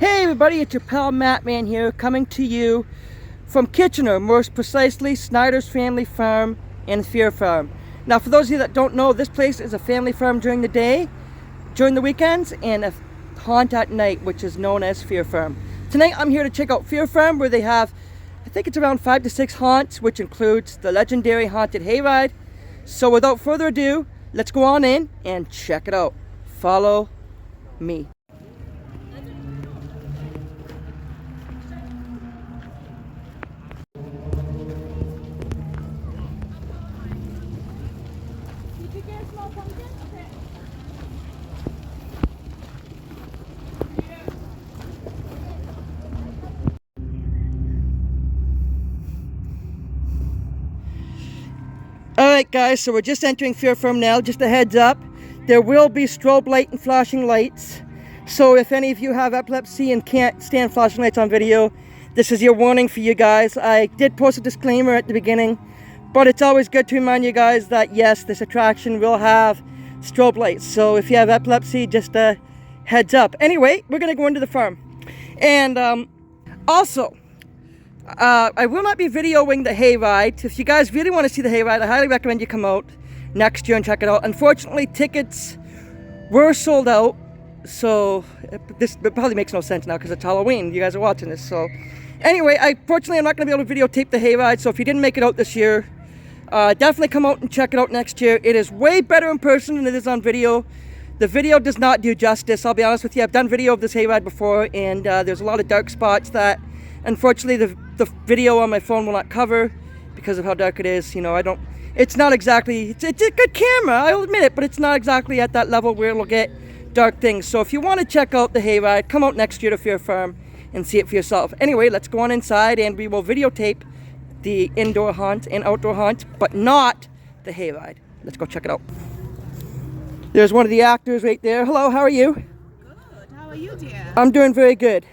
Hey everybody, it's your pal Mattman here, coming to you from Kitchener, more precisely Snyders Family Farm and Fear Farm. Now for those of you that don't know, this place is a family farm during the day, during the weekends, and a haunt at night, which is known as Fear Farm. Tonight I'm here to check out Fear Farm, where they have, I think it's around 5 to 6 haunts, which includes the Legendary Haunted Hayride. So without further ado, let's go on in and check it out. Follow me. Alright guys, so we're just entering Fear Farm now. Just a heads up, there will be strobe light and flashing lights. So if any of you have epilepsy and can't stand flashing lights on video, this is your warning for you guys. I did post a disclaimer at the beginning, but it's always good to remind you guys that yes, this attraction will have strobe lights. So if you have epilepsy, just a heads up. Anyway, we're going to go into the farm. And also, I will not be videoing the hayride. If you guys really want to see the hayride, I highly recommend you come out next year and check it out. Unfortunately, tickets were sold out, so it probably makes no sense now because it's Halloween. You guys are watching this, so anyway, unfortunately, I'm not going to be able to videotape the hayride. So if you didn't make it out this year, definitely come out and check it out next year. It is way better in person than it is on video. The video does not do justice. I'll be honest with you. I've done video of this hayride before, and there's a lot of dark spots that unfortunately the video on my phone will not cover because of how dark it is. You know, it's not exactly, it's a good camera, I'll admit it, but it's not exactly at that level where it'll get dark things. So if you want to check out the hayride, come out next year to Fear Farm and see it for yourself. Anyway, let's go on inside and we will videotape the indoor haunt and outdoor haunt, but not the hayride. Let's go check it out. There's one of the actors right there. Hello, how are you? Good. How are you, dear? I'm doing very good.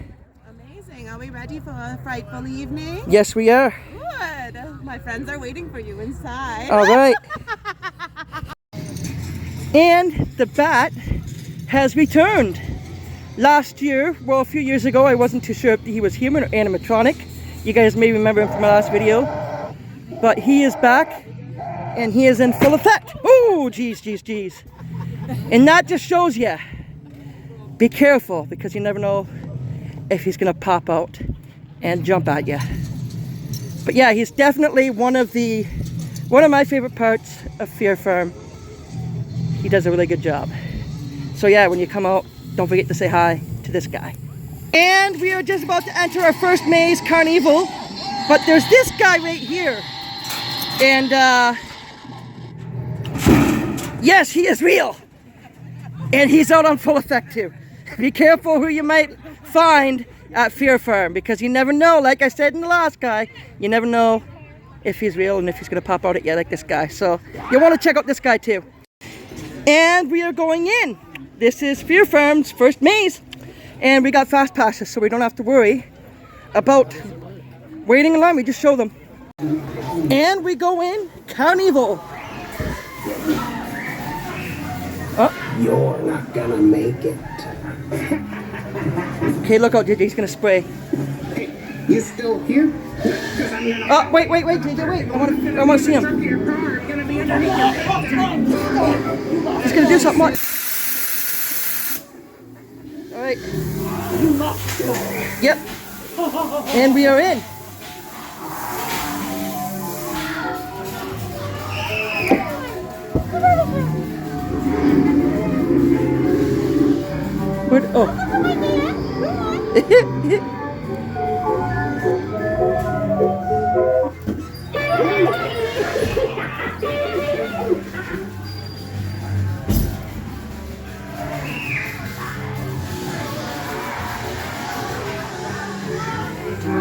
Amazing. Are we ready for a frightful evening? Yes, we are. Good. My friends are waiting for you inside. All right. And the bat has returned. Last year, well, a few years ago, I wasn't too sure if he was human or animatronic. You guys may remember him from my last video. But he is back, and he is in full effect. Oh, geez, geez, geez. And that just shows you, be careful, because you never know if he's going to pop out and jump at you. But yeah, he's definitely one of my favorite parts of Fear Farm. He does a really good job. So yeah, when you come out, don't forget to say hi to this guy. And we are just about to enter our first maze, Carnival. But there's this guy right here. And yes, he is real. And he's out on full effect too. Be careful who you might find at Fear Farm, because you never know, like I said in the last guy, you never know if he's real and if he's going to pop out at you like this guy. So you want to check out this guy too. And we are going in. This is Fear Farm's first maze. And we got fast passes, so we don't have to worry about waiting in line. We just show them. And we go in Carnival. You're not gonna make it. Okay, look out, JJ, he's gonna spray. Hey, you still here? Oh, wait, JJ, wait. I wanna see him. He's gonna do something. Alright. Yep. And we are in. What? Oh.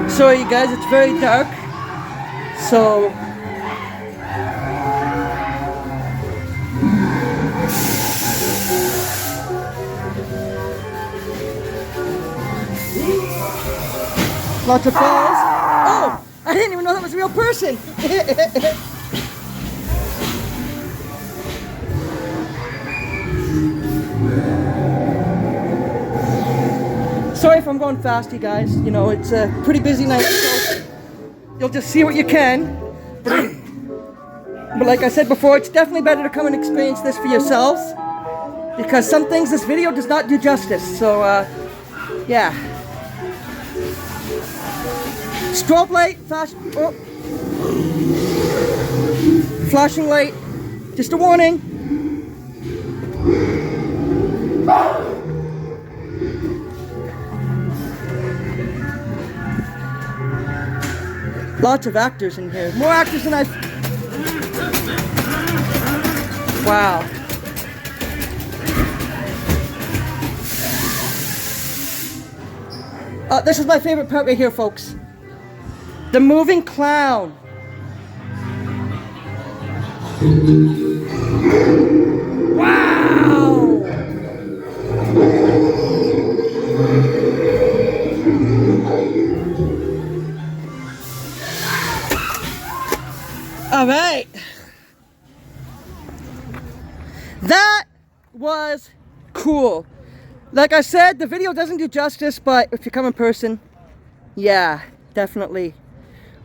Sorry you guys, it's very dark. So lots of falls. Oh, I didn't even know that was a real person. Sorry if I'm going fast, you guys. You know, it's a pretty busy night, so you'll just see what you can. But like I said before, it's definitely better to come and experience this for yourselves, because some things this video does not do justice. So, yeah. Strobe light, flashing light. Just a warning. Lots of actors in here. More actors than I've... Wow. This is my favorite part right here, folks. The moving clown. Wow! All right. That was cool. Like I said, the video doesn't do justice, but if you come in person, yeah, definitely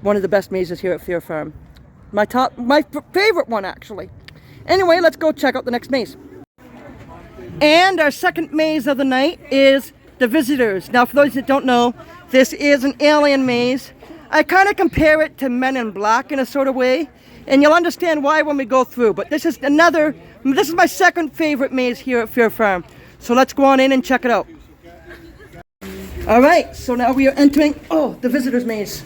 one of the best mazes here at Fair Farm. My favorite one, actually. Anyway, let's go check out the next maze. And our second maze of the night is the Visitors. Now, for those that don't know, this is an alien maze. I kind of compare it to Men in Black in a sort of way, and you'll understand why when we go through. But this is my second favorite maze here at Fair Farm. So let's go on in and check it out. All right, so now we are entering, the Visitors maze.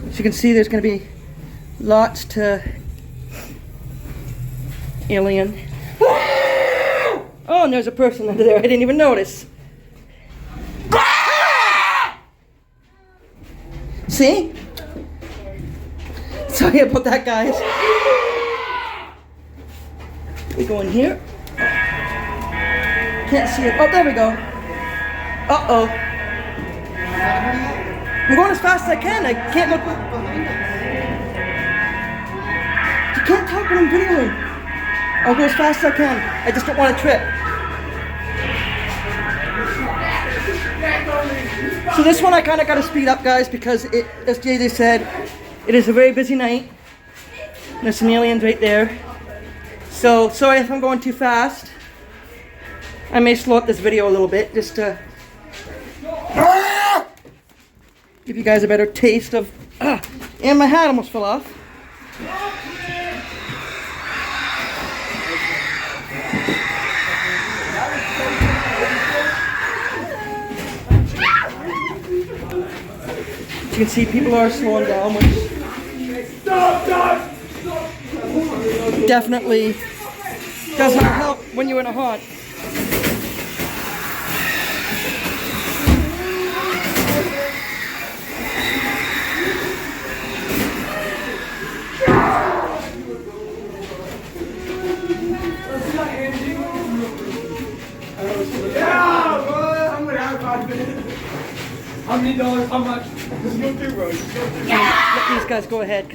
As you can see, there's going to be lots to alien. Oh, and there's a person under there. I didn't even notice. See? Sorry about that, guys. We go in here. Can't see it. Oh, there we go. Uh-oh. I'm going as fast as I can. I can't look. You can't talk when I'm videoing. I'll go as fast as I can. I just don't want to trip. So this one I kind of got to speed up, guys, because as JJ said, it is a very busy night. There's some aliens right there. So sorry if I'm going too fast. I may slow up this video a little bit just to give you guys a better taste of... and my hat almost fell off. You can see people are slowing down, which definitely doesn't help when you're in a haunt. How many dollars? How much? Just go through, bro. Just go through. Let these guys go ahead.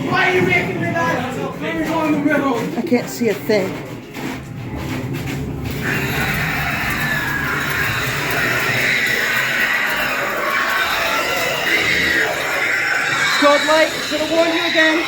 Why are you making me that? Let me go in the middle. I can't see a thing. Strobe light, should have warned you again.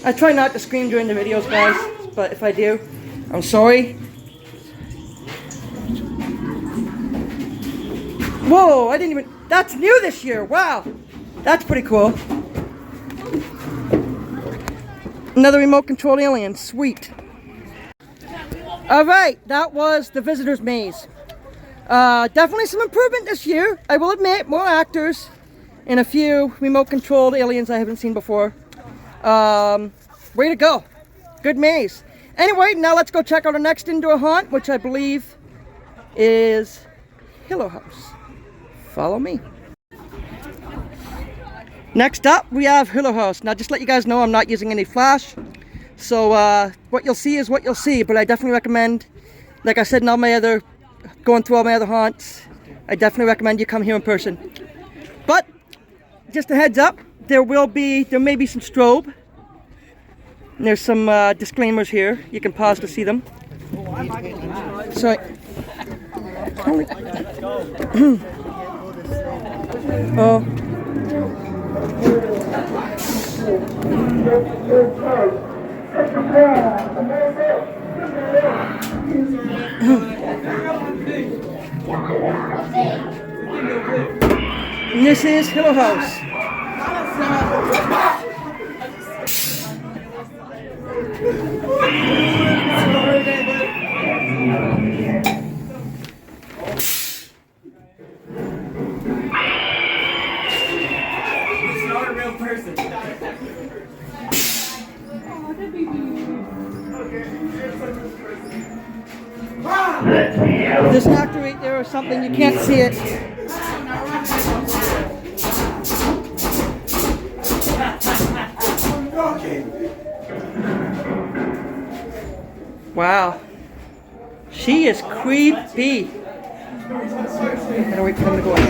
I try not to scream during the videos, guys, but if I do, I'm sorry. Whoa, I didn't even... That's new this year. Wow. That's pretty cool. Another remote control alien. Sweet. All right, that was the Visitors Maze. Definitely some improvement this year. I will admit, more actors. and a few remote-controlled aliens I haven't seen before. Way to go. Good maze. Anyway, now let's go check out our next indoor haunt, which I believe is Hilo House. Follow me. Next up, we have Hilo House. Now, just to let you guys know, I'm not using any flash. So, what you'll see is what you'll see. But I definitely recommend, like I said in all my other, going through all my other haunts, I definitely recommend you come here in person. But, just a heads up, there may be some strobe. And there's some disclaimers here. You can pause to see them. So, oh. And this is Hilo House. This actor right there or something, you can't see it. Wow. She is creepy. Gotta wait for them to go in.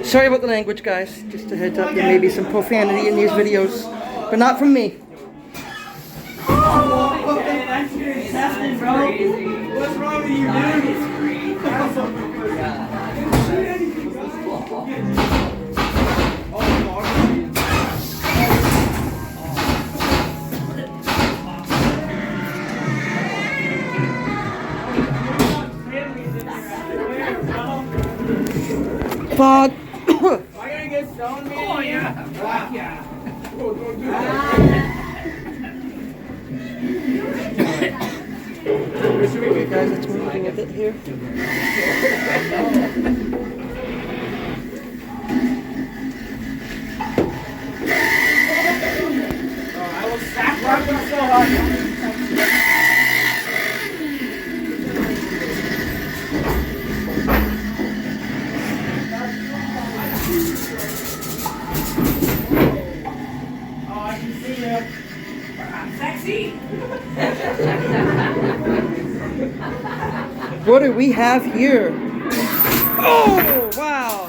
Sorry about the language, guys. Just a heads up, there may be some profanity in these videos, but not from me. What's wrong with you, Fog. Am I gonna get stoned, man? Oh, yeah. Yeah. Oh, don't do that. Okay, guys, let's move a little bit here. I will sack rock you so hard. What do we have here? Oh, wow.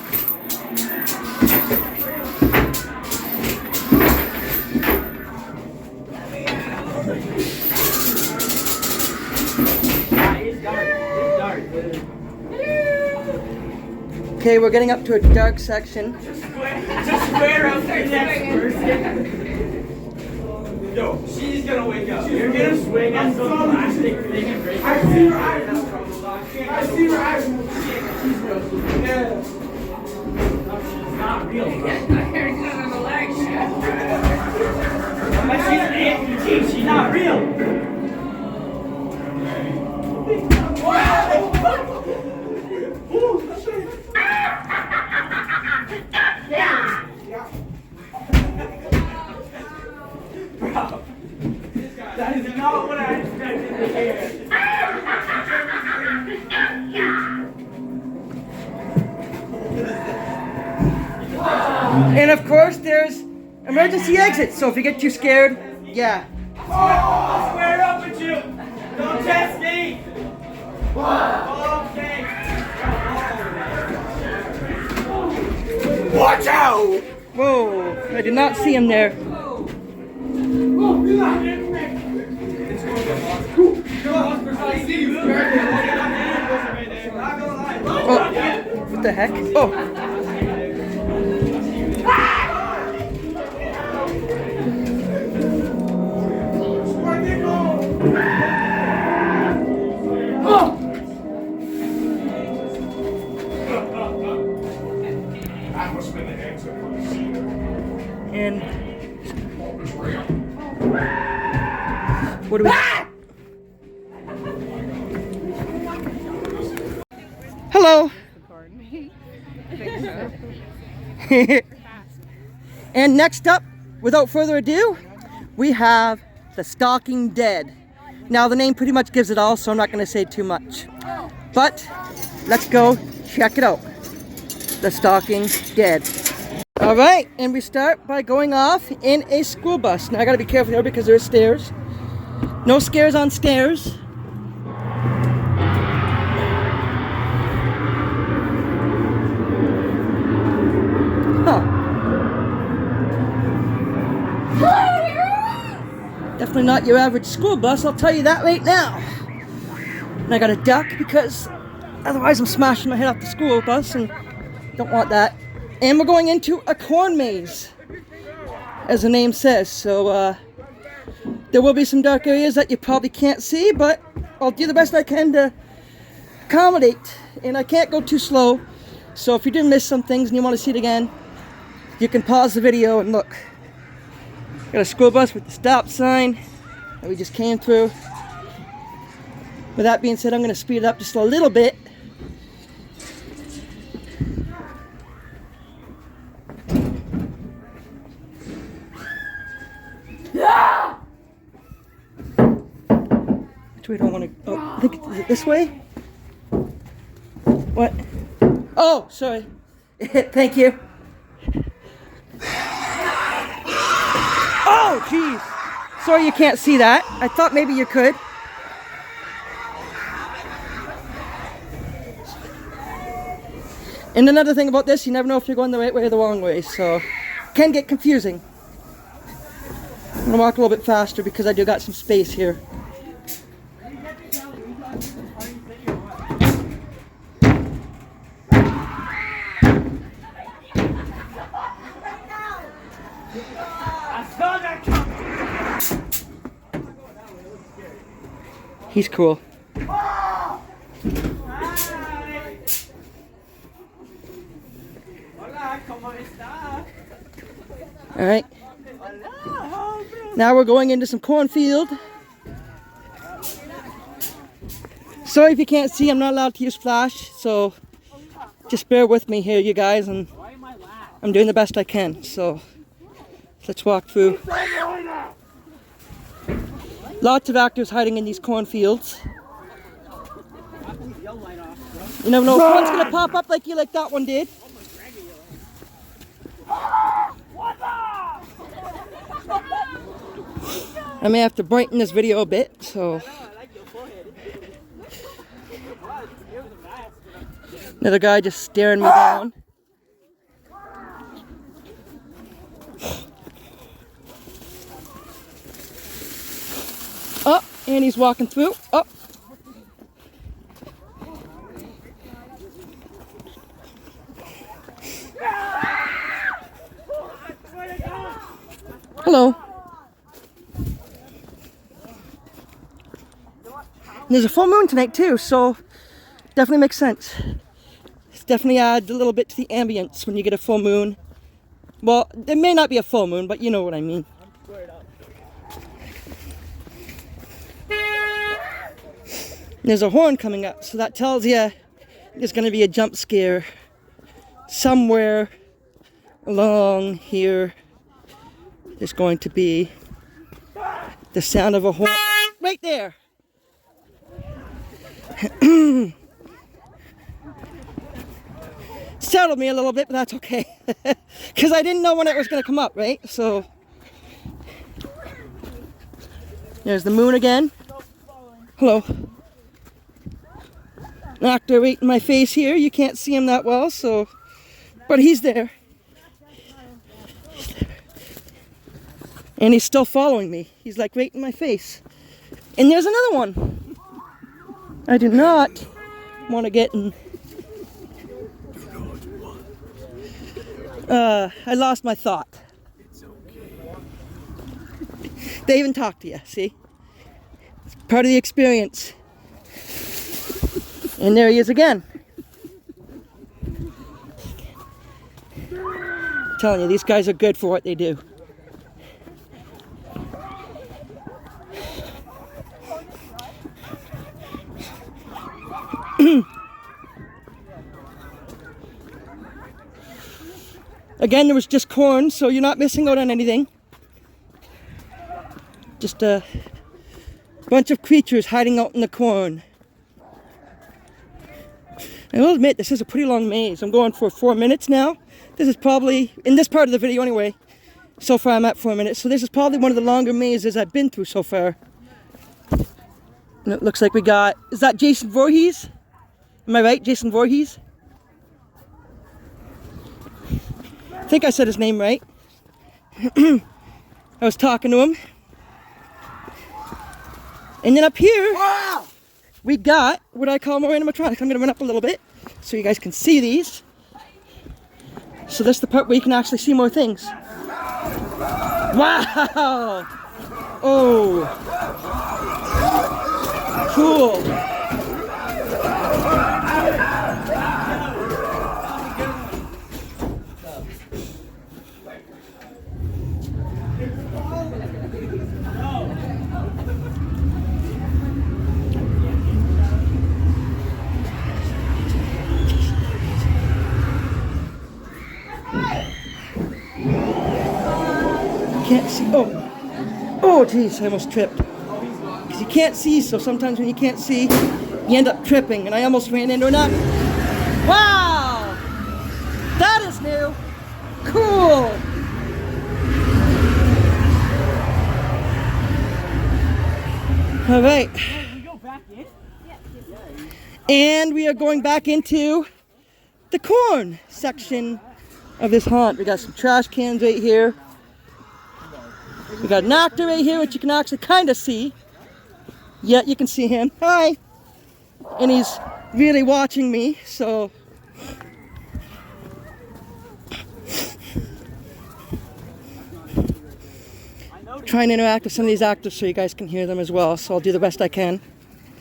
Okay, we're getting up to a dark section. Just swear outside next person. Yo, she's gonna wake up. You're gonna swing on some plastic thing and break her. I see her eyes. I see her eyes. Yeah. She's not real. She's an amputee. She's not real. Bro, that is not what I expected to hear. And of course, there's emergency exits. So if you get too scared, yeah. I'll square up with you. Don't test me. Okay. Watch out! Whoa, I did not see him there. Oh, what the heck? Oh. And what do we? Hello. And next up, without further ado, we have the Stalking Dead. Now the name pretty much gives it all, so I'm not going to say too much. But let's go check it out. The Stalking Dead. All right, and we start by going off in a school bus. Now I got to be careful here because there's stairs. No scares on stairs. Definitely not your average school bus, I'll tell you that right now. And I gotta duck because otherwise I'm smashing my head off the school bus and don't want that. And we're going into a corn maze, as the name says. So there will be some dark areas that you probably can't see, but I'll do the best I can to accommodate. And I can't go too slow. So if you did miss some things and you want to see it again, you can pause the video and look. Got a school bus with the stop sign that we just came through. With that being said, I'm going to speed it up just a little bit. Which way do I want to? Oh, I think is it this way? What? Oh, sorry. Thank you. Oh, jeez. Sorry you can't see that. I thought maybe you could. And another thing about this, you never know if you're going the right way or the wrong way, so it can get confusing. I'm going to walk a little bit faster because I do got some space here. He's cool. All right. Now we're going into some cornfield. Sorry if you can't see, I'm not allowed to use flash, so just bear with me here, you guys, and I'm doing the best I can. So let's walk through. Lots of actors hiding in these cornfields. You never know if one's gonna pop up like that one did. I may have to brighten this video a bit, so. Another guy just staring me down. Oh, and he's walking through. Oh. Hello. There's a full moon tonight too, so definitely makes sense. It definitely adds a little bit to the ambience when you get a full moon. Well, it may not be a full moon, but you know what I mean. There's a horn coming up, so that tells you there's going to be a jump scare somewhere along here. There's going to be the sound of a horn right there. Startled me a little bit, but that's okay. Because I didn't know when it was going to come up, right? So there's the moon again. Hello. An actor right in my face here. You can't see him that well, so, but he's there. He's there. And he's still following me. He's like right in my face. And there's another one. I do not want to get in. I lost my thought. They even talk to you, see? It's part of the experience. And there he is again. I'm telling you, these guys are good for what they do. Again, there was just corn, so you're not missing out on anything. Just a bunch of creatures hiding out in the corn. I will admit, this is a pretty long maze. I'm going for 4 minutes now. This is probably, in this part of the video anyway, so far I'm at 4 minutes. So this is probably one of the longer mazes I've been through so far. And it looks like we got, is that Jason Voorhees? Am I right, Jason Voorhees? I think I said his name right. I was talking to him. And then up here, wow, we got what I call more animatronics. I'm going to run up a little bit so you guys can see these. So this is the part where you can actually see more things. Wow! Oh! Cool! Can't see. Oh geez, I almost tripped. Because you can't see, so sometimes when you can't see, you end up tripping. And I almost ran into another. Wow! That is new. Cool. All right. And we are going back into the corn section of this haunt. We got some trash cans right here. We got an actor right here, which you can actually kind of see. Yeah, you can see him. Hi! And he's really watching me, so... Trying to interact with some of these actors so you guys can hear them as well, so I'll do the best I can.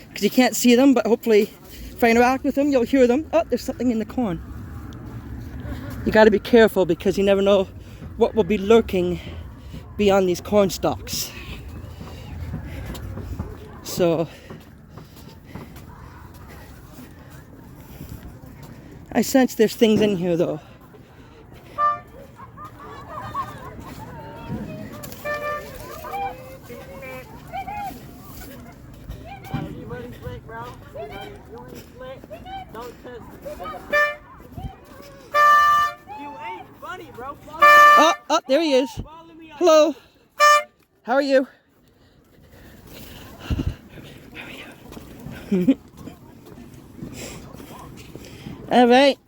Because you can't see them, but hopefully if I interact with them, you'll hear them. Oh, there's something in the corn. You got to be careful because you never know what will be lurking beyond these corn stalks. So I sense there's things in here though. Oh, there he is. Hello. How are you? How are you? All right.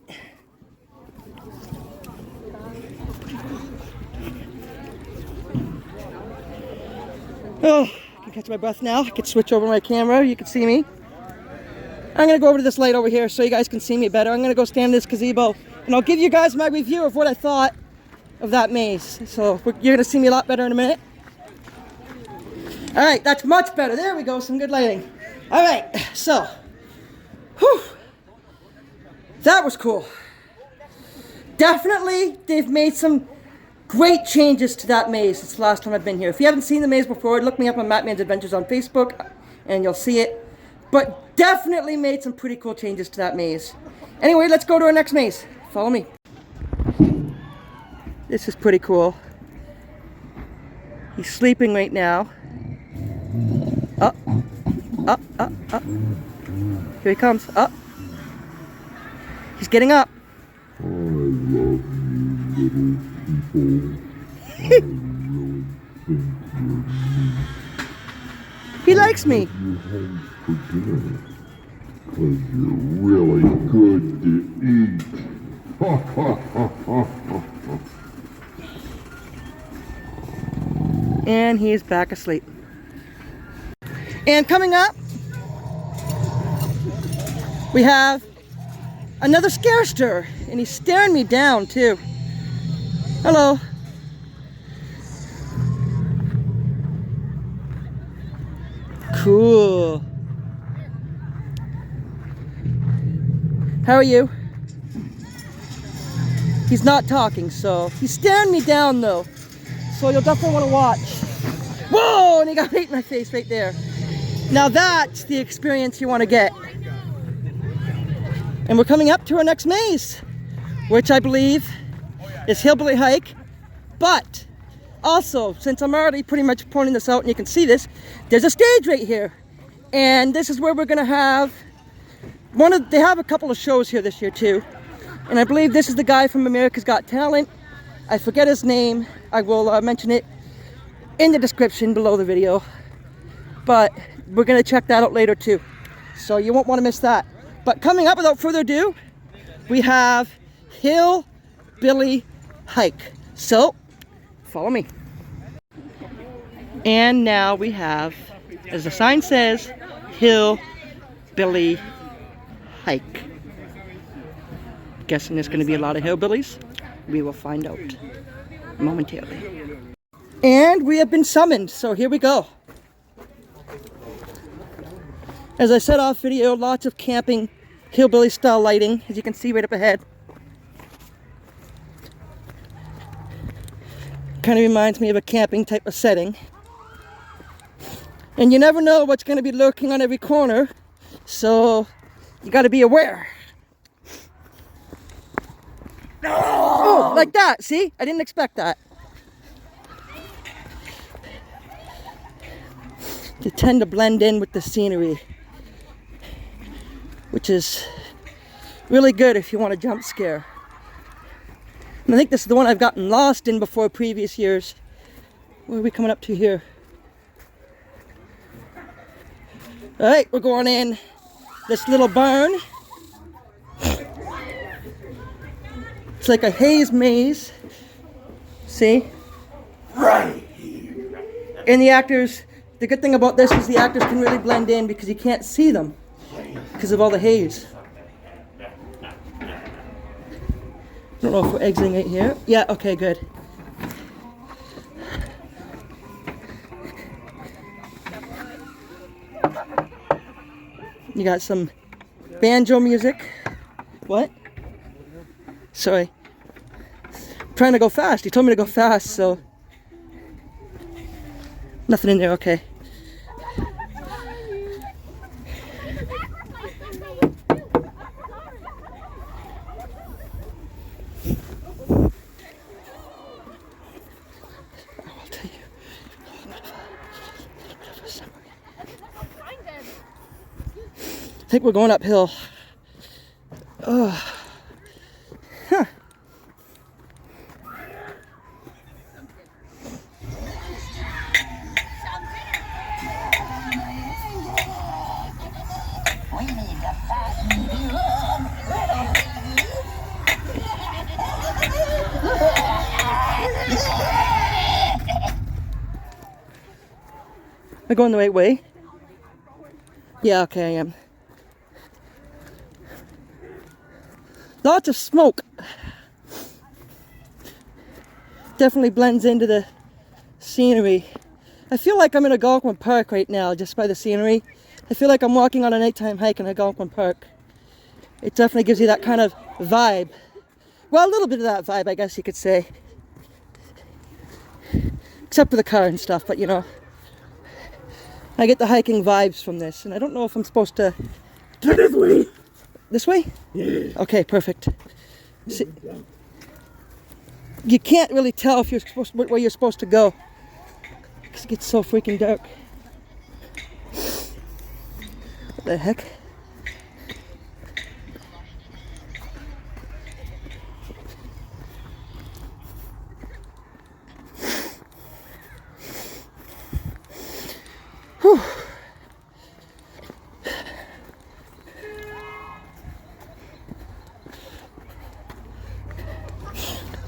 Oh, I can catch my breath now. I can switch over my camera. You can see me. I'm going to go over to this light over here so you guys can see me better. I'm going to go stand in this gazebo and I'll give you guys my review of what I thought of that maze. So you're going to see me a lot better in a minute. All right, that's much better. There we go, some good lighting. All right, so, whew, that was cool. Definitely, they've made some great changes to that maze since the last time I've been here. If you haven't seen the maze before, look me up on Mattmans Adventures on Facebook, and you'll see it. But definitely made some pretty cool changes to that maze. Anyway, let's go to our next maze. Follow me. This is pretty cool. He's sleeping right now. Up, up, up, up. Here he comes. Up. He's getting up. I love you, little people. I really think you're neat. He likes me. You home for dinner, 'cause you're really good to eat. And he's back asleep. And coming up, we have another scarester, and he's staring me down too. Hello. Cool. How are you? He's not talking, so he's staring me down though. So you'll definitely want to watch. Whoa! And he got right in my face right there. Now that's the experience you want to get. And we're coming up to our next maze, which I believe is Hillbilly Hike. But also, since I'm already pretty much pointing this out and you can see this, there's a stage right here. And this is where we're gonna have they have a couple of shows here this year too. And I believe this is the guy from America's Got Talent. I forget his name. I will mention it in the description below the video. But we're gonna check that out later too. So you won't wanna miss that. But coming up, without further ado, we have Hillbilly Hike. So, follow me. And now we have, as the sign says, Hillbilly Hike. Guessing there's going to be a lot of hillbillies. We will find out momentarily. And we have been summoned, so here we go. As I said off video, lots of camping, hillbilly style lighting, as you can see right up ahead. Kind of reminds me of a camping type of setting. And you never know what's going to be lurking on every corner, so you got to be aware. Oh, like that, see? I didn't expect that. They tend to blend in with the scenery, which is really good if you want a jump scare. And I think this is the one I've gotten lost in before previous years. Where are we coming up to here? All right, we're going in this little barn. It's like a haze maze. See? Right. And the actors, the good thing about this is the actors can really blend in because you can't see them because of all the haze. I don't know if we're exiting right here. Yeah, okay, good. You got some banjo music. What? Sorry. I'm trying to go fast. You told me to go fast, so. Nothing in there, okay. I think we're going uphill. Oh. Huh. Am I going the right way? Yeah, okay, I am. Lots of smoke. Definitely blends into the scenery. I feel like I'm in a Algonquin Park right now, just by the scenery. I feel like I'm walking on a nighttime hike in a Algonquin Park. It definitely gives you that kind of vibe. Well, a little bit of that vibe, I guess you could say. Except for the car and stuff, but you know. I get the hiking vibes from this, and I don't know if I'm supposed to... Turn this way. This way? Yeah. Okay, perfect. See, you can't really tell if you're supposed where you're supposed to go because it gets so freaking dark. What the heck? Whew.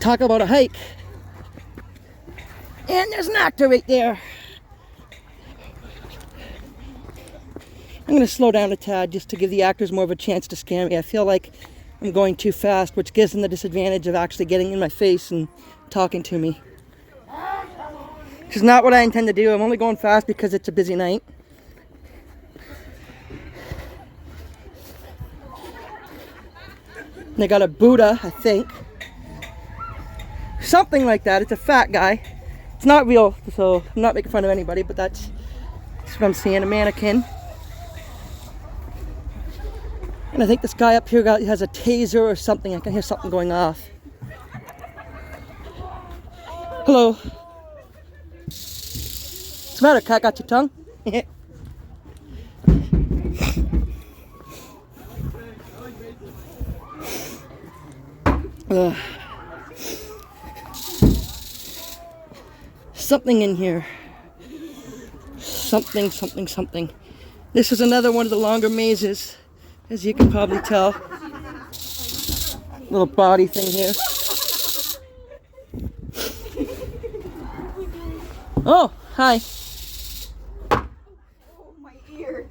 Talk about a hike. And there's an actor right there. I'm going to slow down a tad just to give the actors more of a chance to scare me. I feel like I'm going too fast, which gives them the disadvantage of actually getting in my face and talking to me. Which is not what I intend to do. I'm only going fast because it's a busy night. They got a Buddha, I think. Something like that. It's a fat guy. It's not real, so I'm not making fun of anybody, but that's what I'm seeing, a mannequin. And I think this guy up here has a taser or something. I can hear something going off. Hello. What's the matter, cat? Got your tongue? Something in here. Something. This is another one of the longer mazes, as you can probably tell. Little body thing here. Oh, hi. Oh, my ear.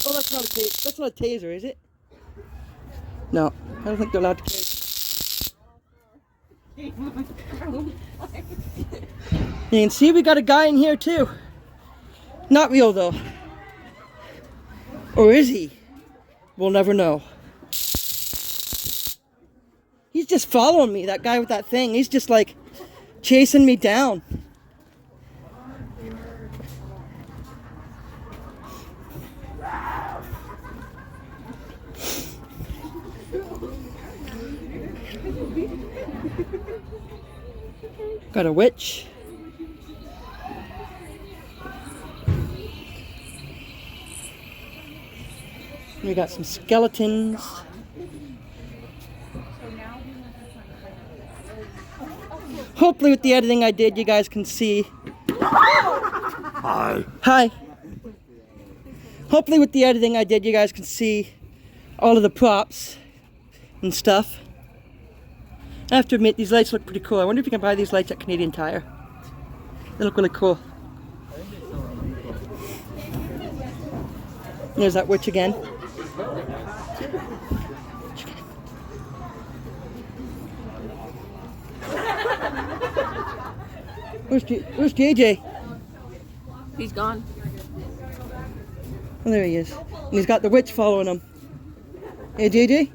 Oh, that's not a taser. That's not a taser, is it? No, I don't think they're allowed to carry. You can see we got a guy in here too. Not real though. Or is he? We'll never know. He's just following me, that guy with that thing. He's just like chasing me down. Got a witch. We got some skeletons. Hopefully with the editing I did, you guys can see. Hi. Hi. Hopefully with the editing I did, you guys can see all of the props and stuff. I have to admit, these lights look pretty cool. I wonder if you can buy these lights at Canadian Tire. They look really cool. There's that witch again. Where's JJ? He's gone. Oh, there he is. And he's got the witch following him. Hey, JJ?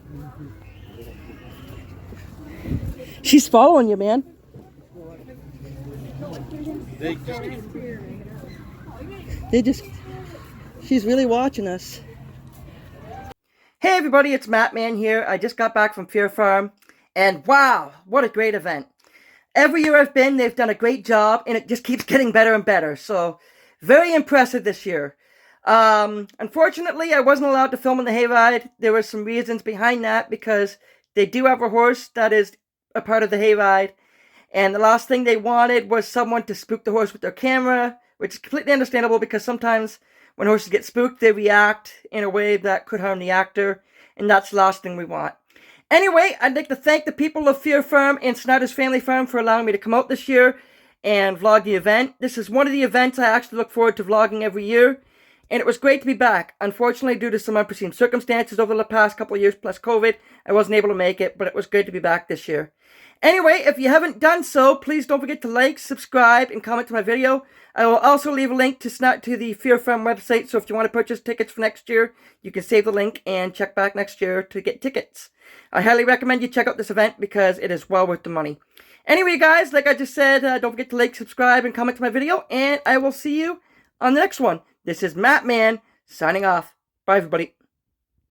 She's following you, man. She's really watching us. Hey everybody, it's Mattman here. I just got back from Fear Farm, and wow, what a great event. Every year I've been, they've done a great job, and it just keeps getting better and better. So, very impressive this year. Unfortunately, I wasn't allowed to film in the hayride. There were some reasons behind that, because they do have a horse that is a part of the hayride, and the last thing they wanted was someone to spook the horse with their camera, which is completely understandable because sometimes when horses get spooked, they react in a way that could harm the actor, and that's the last thing we want. Anyway, I'd like to thank the people of Fear Farm and Snyders Family Farm for allowing me to come out this year and vlog the event. This is one of the events I actually look forward to vlogging every year, and it was great to be back. Unfortunately, due to some unforeseen circumstances over the past couple of years, plus COVID, I wasn't able to make it, but it was great to be back this year. Anyway, if you haven't done so, please don't forget to like, subscribe, and comment to my video. I will also leave a link to the Fear Farm website, so if you want to purchase tickets for next year, you can save the link and check back next year to get tickets. I highly recommend you check out this event because it is well worth the money. Anyway, guys, like I just said, don't forget to like, subscribe, and comment to my video, and I will see you on the next one. This is Mattman, signing off. Bye, everybody.